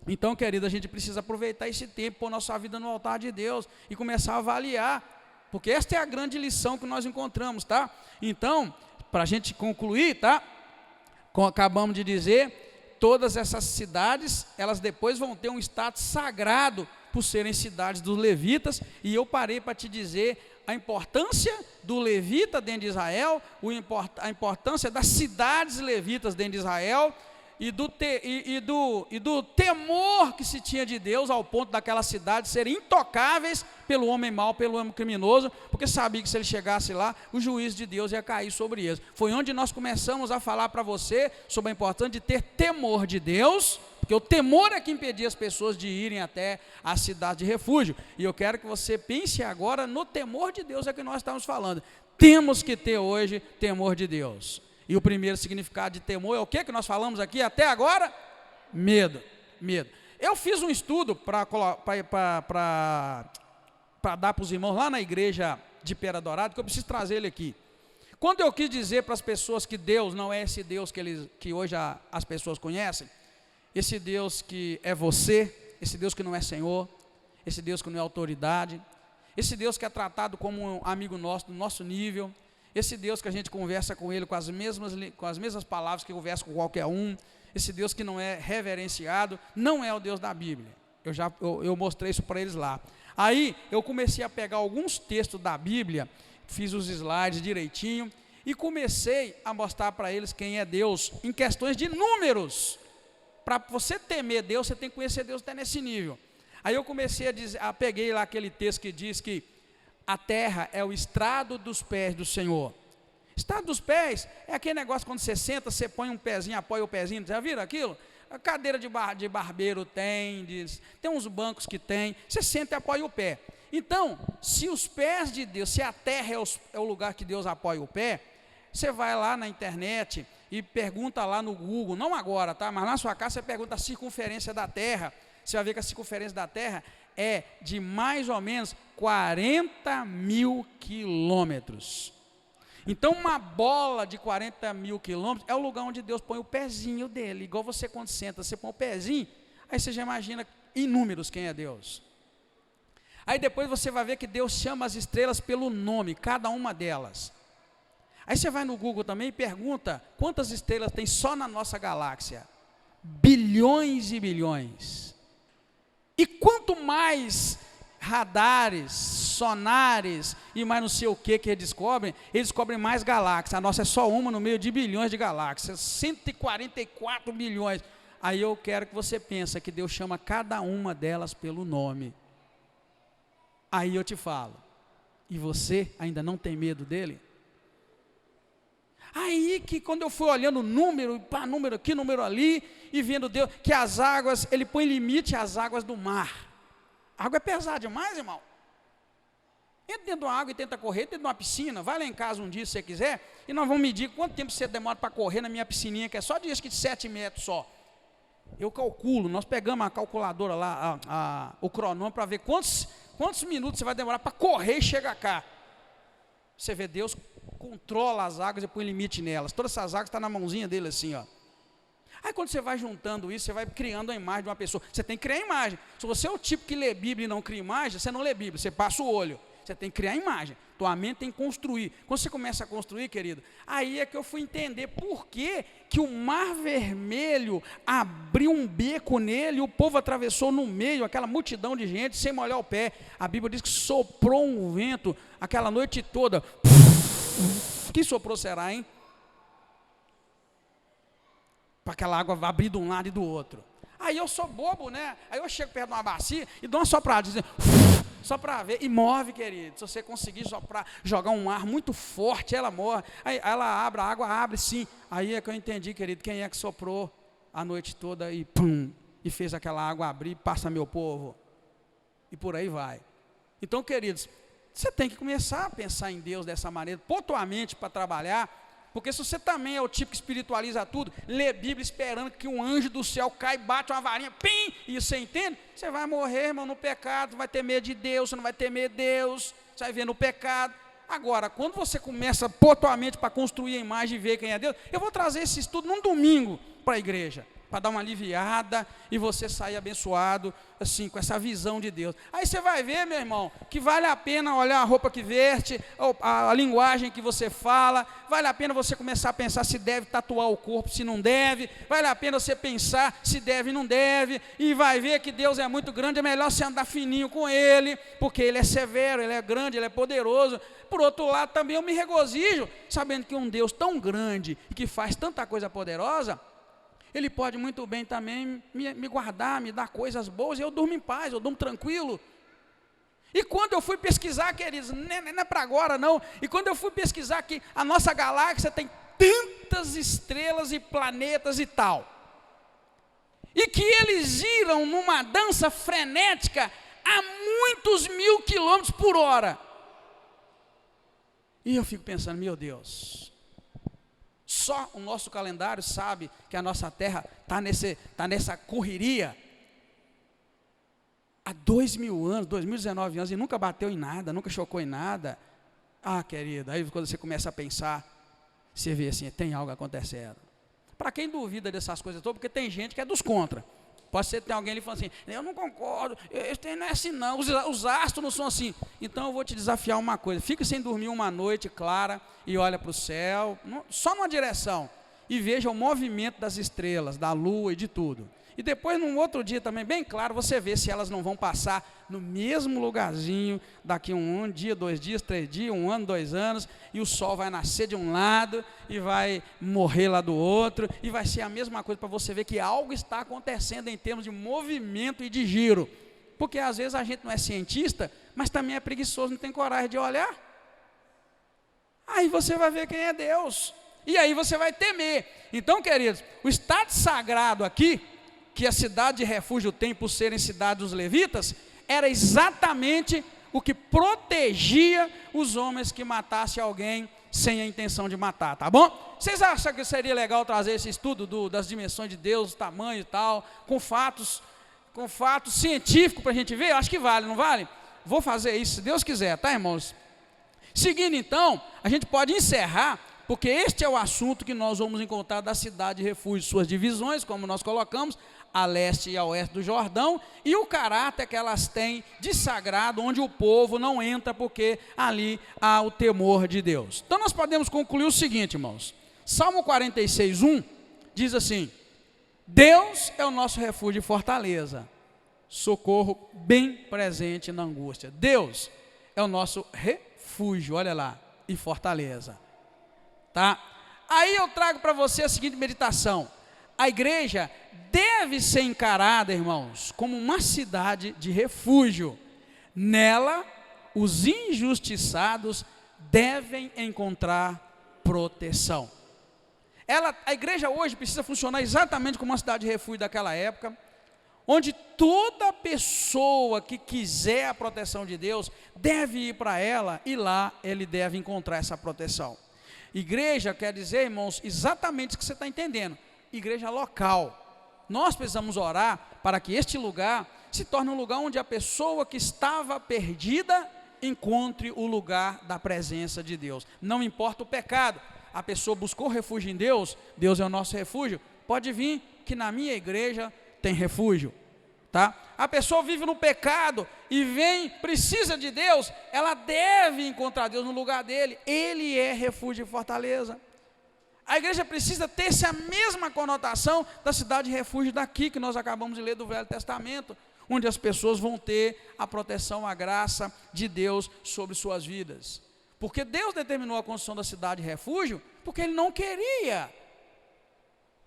Então, querido, a gente precisa aproveitar esse tempo, pôr nossa vida no altar de Deus e começar a avaliar, porque esta é a grande lição que nós encontramos, tá? Então, para a gente concluir, tá? Como acabamos de dizer, todas essas cidades, elas depois vão ter um status sagrado por serem cidades dos levitas, e eu parei para te dizer a importância do levita dentro de Israel, a importância das cidades levitas dentro de Israel, e do temor que se tinha de Deus, ao ponto daquelas cidades serem intocáveis pelo homem mau, pelo homem criminoso, porque sabia que se ele chegasse lá, o juízo de Deus ia cair sobre eles. Foi onde nós começamos a falar para você sobre a importância de ter temor de Deus, porque o temor é que impedia as pessoas de irem até a cidade de refúgio. E eu quero que você pense agora no temor de Deus, é que nós estamos falando. Temos que ter hoje temor de Deus. E o primeiro significado de temor é o que nós falamos aqui até agora? Medo. Eu fiz um estudo para dar para os irmãos lá na igreja de Pera Dourado, que eu preciso trazer ele aqui. Quando eu quis dizer para as pessoas que Deus não é esse Deus que hoje as pessoas conhecem, esse Deus que é você, esse Deus que não é Senhor, esse Deus que não é autoridade, esse Deus que é tratado como um amigo nosso, do nosso nível, esse Deus que a gente conversa com ele com as mesmas palavras que conversa com qualquer um, esse Deus que não é reverenciado, não é o Deus da Bíblia. Eu mostrei isso para eles lá. Aí eu comecei a pegar alguns textos da Bíblia, fiz os slides direitinho e comecei a mostrar para eles quem é Deus em questões de números. Para você temer Deus, você tem que conhecer Deus até nesse nível. Aí eu comecei a dizer, peguei lá aquele texto que diz que a terra é o estrado dos pés do Senhor. Estrado dos pés é aquele negócio quando você senta, você põe um pezinho, apoia o pezinho, já viram aquilo? A cadeira de barbeiro tem uns bancos que tem, você senta e apoia o pé. Então, se os pés de Deus, se a terra é o lugar que Deus apoia o pé, você vai lá na internet e pergunta lá no Google, não agora, tá? Mas na sua casa você pergunta a circunferência da terra, você vai ver que a circunferência da terra é de mais ou menos 40 mil quilômetros. Então uma bola de 40 mil quilômetros é o lugar onde Deus põe o pezinho dele, igual você quando senta, você põe o pezinho, aí você já imagina em números quem é Deus. Aí depois você vai ver que Deus chama as estrelas pelo nome, cada uma delas. Aí você vai no Google também e pergunta quantas estrelas tem só na nossa galáxia. Bilhões e bilhões. E quanto mais radares, sonares e mais não sei o que eles descobrem mais galáxias. A nossa é só uma no meio de bilhões de galáxias, 144 bilhões. Aí eu quero que você pense que Deus chama cada uma delas pelo nome. Aí eu te falo, e você ainda não tem medo dele? Aí que quando eu fui olhando número aqui, número ali, e vendo Deus, que as águas, ele põe limite às águas do mar. A água é pesada demais, irmão. Entra dentro de uma água e tenta correr, dentro de uma piscina, vai lá em casa um dia se você quiser, e nós vamos medir quanto tempo você demora para correr na minha piscininha, que é só de 7 metros só. Eu calculo, nós pegamos a calculadora lá, o cronômetro, para ver quantos minutos você vai demorar para correr e chegar cá. Você vê, Deus controla as águas e põe limite nelas. Todas essas águas estão na mãozinha dele assim, ó. Aí quando você vai juntando isso, você vai criando a imagem de uma pessoa. Você tem que criar imagem. Se você é o tipo que lê Bíblia e não cria imagem, você não lê Bíblia, você passa o olho. Você tem que criar imagem. Tua mente tem que construir. Quando você começa a construir, querido, aí é que eu fui entender por que o Mar Vermelho abriu um beco nele, e o povo atravessou no meio, aquela multidão de gente, sem molhar o pé. A Bíblia diz que soprou um vento aquela noite toda. Que soprou será, hein? Para aquela água abrir de um lado e do outro. Aí eu sou bobo, né? Aí eu chego perto de uma bacia e dou uma sopradinha, só para ver, e move, querido. Se você conseguir soprar, jogar um ar muito forte, ela morre. Aí ela abre, a água abre sim. Aí é que eu entendi, querido, quem é que soprou a noite toda e pum, e fez aquela água abrir, passa meu povo. E por aí vai. Então, queridos, você tem que começar a pensar em Deus dessa maneira, pontualmente para trabalhar, porque se você também é o tipo que espiritualiza tudo, lê Bíblia esperando que um anjo do céu cai, bate uma varinha, pim, e você entende? Você vai morrer, irmão, no pecado, vai ter medo de Deus, você não vai ter medo de Deus, você vai ver no pecado. Agora, quando você começa pontualmente para construir a imagem e ver quem é Deus, eu vou trazer esse estudo num domingo para a igreja, para dar uma aliviada e você sair abençoado, assim, com essa visão de Deus. Aí você vai ver, meu irmão, que vale a pena olhar a roupa que veste, a linguagem que você fala, vale a pena você começar a pensar se deve tatuar o corpo, se não deve, vale a pena você pensar se deve e não deve, e vai ver que Deus é muito grande, é melhor você andar fininho com Ele, porque Ele é severo, Ele é grande, Ele é poderoso. Por outro lado, também eu me regozijo, sabendo que um Deus tão grande e que faz tanta coisa poderosa, Ele pode muito bem também me guardar, me dar coisas boas, e eu durmo em paz, eu durmo tranquilo. E quando eu fui pesquisar, queridos, não é para agora não, e quando eu fui pesquisar que a nossa galáxia tem tantas estrelas e planetas e tal, e que eles giram numa dança frenética a muitos mil quilômetros por hora, e eu fico pensando, meu Deus, só o nosso calendário sabe que a nossa Terra está nessa correria há 2000 anos, 2019 anos, e nunca bateu em nada, nunca chocou em nada. Ah, querido, aí quando você começa a pensar, você vê assim, tem algo acontecendo. Para quem duvida dessas coisas todas, porque tem gente que é dos contra. Pode ser que tenha alguém ali falando assim, eu não concordo, não é assim não, os astros não são assim. Então eu vou te desafiar uma coisa, fica sem dormir uma noite clara e olha para o céu, só numa direção, e veja o movimento das estrelas, da lua e de tudo. E depois, num outro dia também, bem claro, você vê se elas não vão passar no mesmo lugarzinho, daqui um dia, 2 dias, 3 dias, 1 ano, 2 anos, e o sol vai nascer de um lado, e vai morrer lá do outro, e vai ser a mesma coisa para você ver que algo está acontecendo em termos de movimento e de giro. Porque às vezes a gente não é cientista, mas também é preguiçoso, não tem coragem de olhar. Aí você vai ver quem é Deus, e aí você vai temer. Então, queridos, o estado sagrado aqui, que a cidade de refúgio tem por serem cidade dos levitas, era exatamente o que protegia os homens que matassem alguém sem a intenção de matar, tá bom? Vocês acham que seria legal trazer esse estudo das dimensões de Deus, tamanho e tal, com fatos científicos para a gente ver? Eu acho que vale, não vale? Vou fazer isso, se Deus quiser, tá, irmãos? Seguindo então, a gente pode encerrar, porque este é o assunto que nós vamos encontrar da cidade de refúgio, suas divisões, como nós colocamos, a leste e a oeste do Jordão, e o caráter que elas têm de sagrado, onde o povo não entra, porque ali há o temor de Deus. Então nós podemos concluir o seguinte, irmãos, Salmo 46:1 diz assim, Deus é o nosso refúgio e fortaleza, socorro bem presente na angústia. Deus é o nosso refúgio, olha lá, e fortaleza. Tá? Aí eu trago para você a seguinte meditação, a igreja deve ser encarada, irmãos, como uma cidade de refúgio. Nela, os injustiçados devem encontrar proteção. A igreja hoje precisa funcionar exatamente como uma cidade de refúgio daquela época, onde toda pessoa que quiser a proteção de Deus deve ir para ela e lá ele deve encontrar essa proteção. Igreja quer dizer, irmãos, exatamente o que você está entendendo, igreja local. Nós precisamos orar para que este lugar se torne um lugar onde a pessoa que estava perdida encontre o lugar da presença de Deus. Não importa o pecado, a pessoa buscou refúgio em Deus, Deus é o nosso refúgio, pode vir que na minha igreja tem refúgio. Tá? A pessoa vive no pecado e precisa de Deus, ela deve encontrar Deus no lugar dele, ele é refúgio e fortaleza. A igreja precisa ter essa mesma conotação da cidade de refúgio daqui, que nós acabamos de ler do Velho Testamento, onde as pessoas vão ter a proteção, a graça de Deus sobre suas vidas. Porque Deus determinou a construção da cidade de refúgio, porque Ele não queria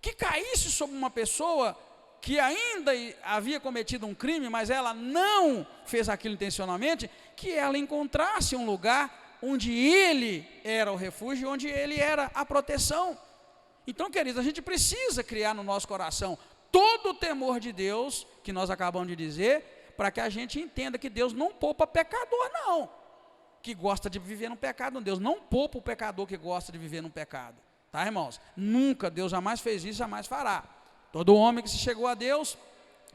que caísse sobre uma pessoa que ainda havia cometido um crime, mas ela não fez aquilo intencionalmente, que ela encontrasse um lugar onde ele era o refúgio, onde ele era a proteção. Então, queridos, a gente precisa criar no nosso coração todo o temor de Deus, que nós acabamos de dizer, para que a gente entenda que Deus não poupa pecador não, que gosta de viver no pecado. Deus não poupa o pecador que gosta de viver no pecado, tá, irmãos? Nunca, Deus jamais fez isso, jamais fará. Todo homem que se chegou a Deus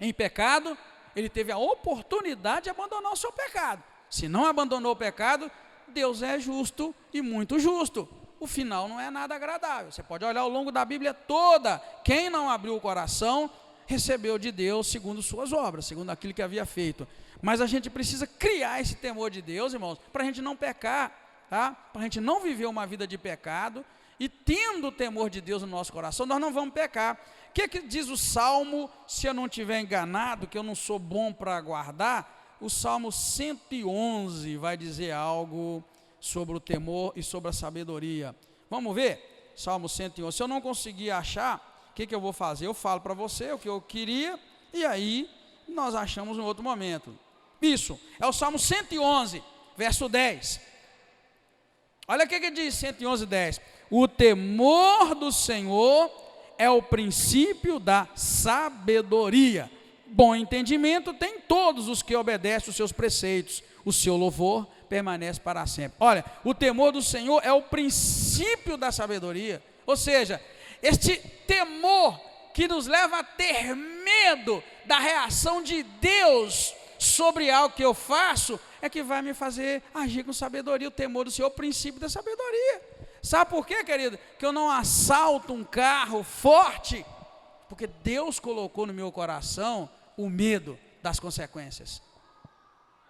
em pecado, ele teve a oportunidade de abandonar o seu pecado. Se não abandonou o pecado, Deus é justo e muito justo. O final não é nada agradável. Você pode olhar ao longo da Bíblia toda. Quem não abriu o coração, recebeu de Deus segundo suas obras, segundo aquilo que havia feito. Mas a gente precisa criar esse temor de Deus, irmãos, para a gente não pecar, tá? Para a gente não viver uma vida de pecado. E tendo o temor de Deus no nosso coração, nós não vamos pecar. O que diz o Salmo, se eu não estiver enganado, que eu não sou bom para guardar? O Salmo 111 vai dizer algo sobre o temor e sobre a sabedoria. Vamos ver? Salmo 111. Se eu não conseguir achar, o que eu vou fazer? Eu falo para você o que eu queria, e aí nós achamos em outro momento. Isso, é o Salmo 111, verso 10. Olha o que diz 111, 10. O temor do Senhor é o princípio da sabedoria. Bom entendimento tem todos os que obedecem os seus preceitos. O seu louvor permanece para sempre. Olha, o temor do Senhor é o princípio da sabedoria. Ou seja, este temor que nos leva a ter medo da reação de Deus sobre algo que eu faço, é que vai me fazer agir com sabedoria. O temor do Senhor é o princípio da sabedoria. Sabe por quê, querido? Que eu não assalto um carro forte, porque Deus colocou no meu coração o medo das consequências.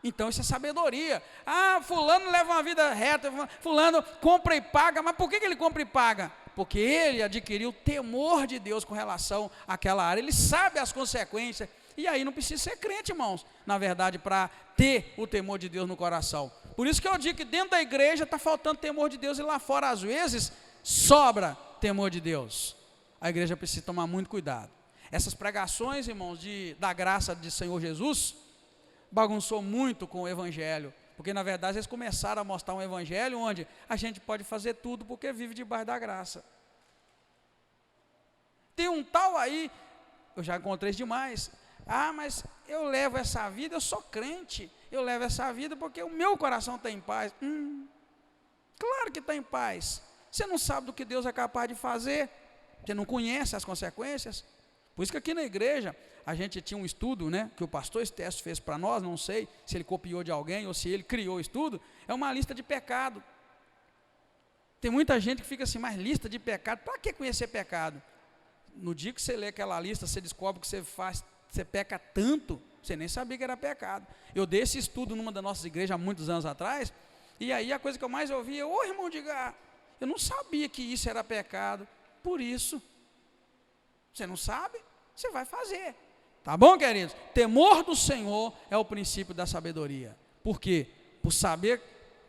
Então isso é sabedoria. Ah, fulano leva uma vida reta, fulano compra e paga, mas por que ele compra e paga? Porque ele adquiriu o temor de Deus com relação àquela área, ele sabe as consequências, e aí não precisa ser crente, irmãos, na verdade, para ter o temor de Deus no coração. Por isso que eu digo que dentro da igreja está faltando temor de Deus, e lá fora às vezes sobra temor de Deus. A igreja precisa tomar muito cuidado. Essas pregações, irmãos, da graça de Senhor Jesus, bagunçou muito com o evangelho, porque na verdade eles começaram a mostrar um evangelho onde a gente pode fazer tudo porque vive debaixo da graça. Tem um tal aí, eu já encontrei demais, mas eu levo essa vida, eu sou crente, eu levo essa vida porque o meu coração está em paz. Claro que está em paz. Você não sabe do que Deus é capaz de fazer, você não conhece as consequências. Por isso que aqui na igreja a gente tinha um estudo, né, que o pastor Estécio fez para nós, não sei se ele copiou de alguém ou se ele criou o estudo, é uma lista de pecado. Tem muita gente que fica assim, mas lista de pecado, para que conhecer pecado? No dia que você lê aquela lista, você descobre que você peca tanto, você nem sabia que era pecado. Eu dei esse estudo numa das nossas igrejas há muitos anos atrás, e aí a coisa que eu mais ouvia, irmão Edgar, eu não sabia que isso era pecado, por isso, você não sabe, você vai fazer. Tá bom, queridos? Temor do Senhor é o princípio da sabedoria. Por quê? Por saber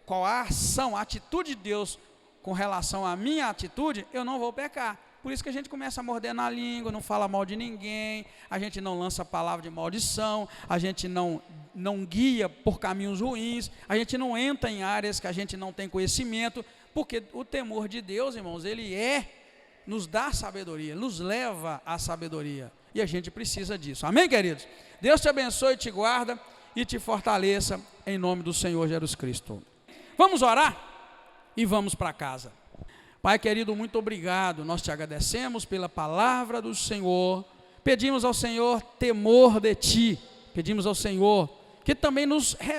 qual a ação, a atitude de Deus com relação à minha atitude, eu não vou pecar. Por isso que a gente começa a morder na língua, não fala mal de ninguém, a gente não lança palavra de maldição, a gente não guia por caminhos ruins, a gente não entra em áreas que a gente não tem conhecimento, porque o temor de Deus, irmãos, ele nos dá sabedoria, nos leva à sabedoria. E a gente precisa disso. Amém, queridos? Deus te abençoe, te guarda e te fortaleça em nome do Senhor Jesus Cristo. Vamos orar e vamos para casa. Pai querido, muito obrigado. Nós te agradecemos pela palavra do Senhor. Pedimos ao Senhor temor de ti. Pedimos ao Senhor que também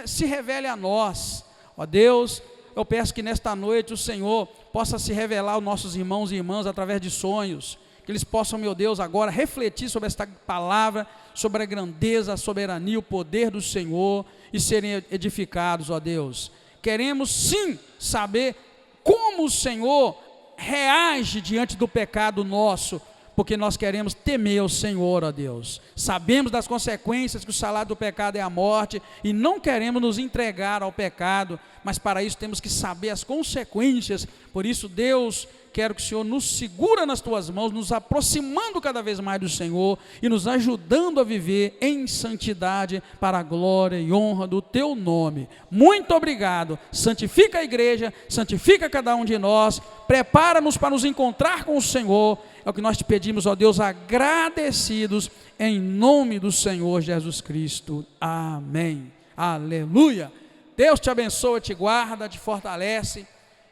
se revele a nós. Ó Deus, eu peço que nesta noite o Senhor possa se revelar aos nossos irmãos e irmãs através de sonhos. Que eles possam, meu Deus, agora refletir sobre esta palavra, sobre a grandeza, a soberania, o poder do Senhor e serem edificados, ó Deus. Queremos sim saber como o Senhor reage diante do pecado nosso, porque nós queremos temer o Senhor, ó Deus. Sabemos das consequências, que o salário do pecado é a morte, e não queremos nos entregar ao pecado, mas para isso temos que saber as consequências. Por isso, Deus, quero que o Senhor nos segura nas tuas mãos, nos aproximando cada vez mais do Senhor e nos ajudando a viver em santidade para a glória e honra do teu nome. Muito obrigado. Santifica a igreja, santifica cada um de nós, prepara-nos para nos encontrar com o Senhor. É o que nós te pedimos, ó Deus, agradecidos em nome do Senhor Jesus Cristo. Amém. Aleluia. Deus te abençoa, te guarda, te fortalece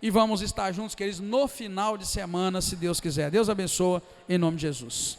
e vamos estar juntos, queridos, no final de semana, se Deus quiser. Deus abençoa, em nome de Jesus.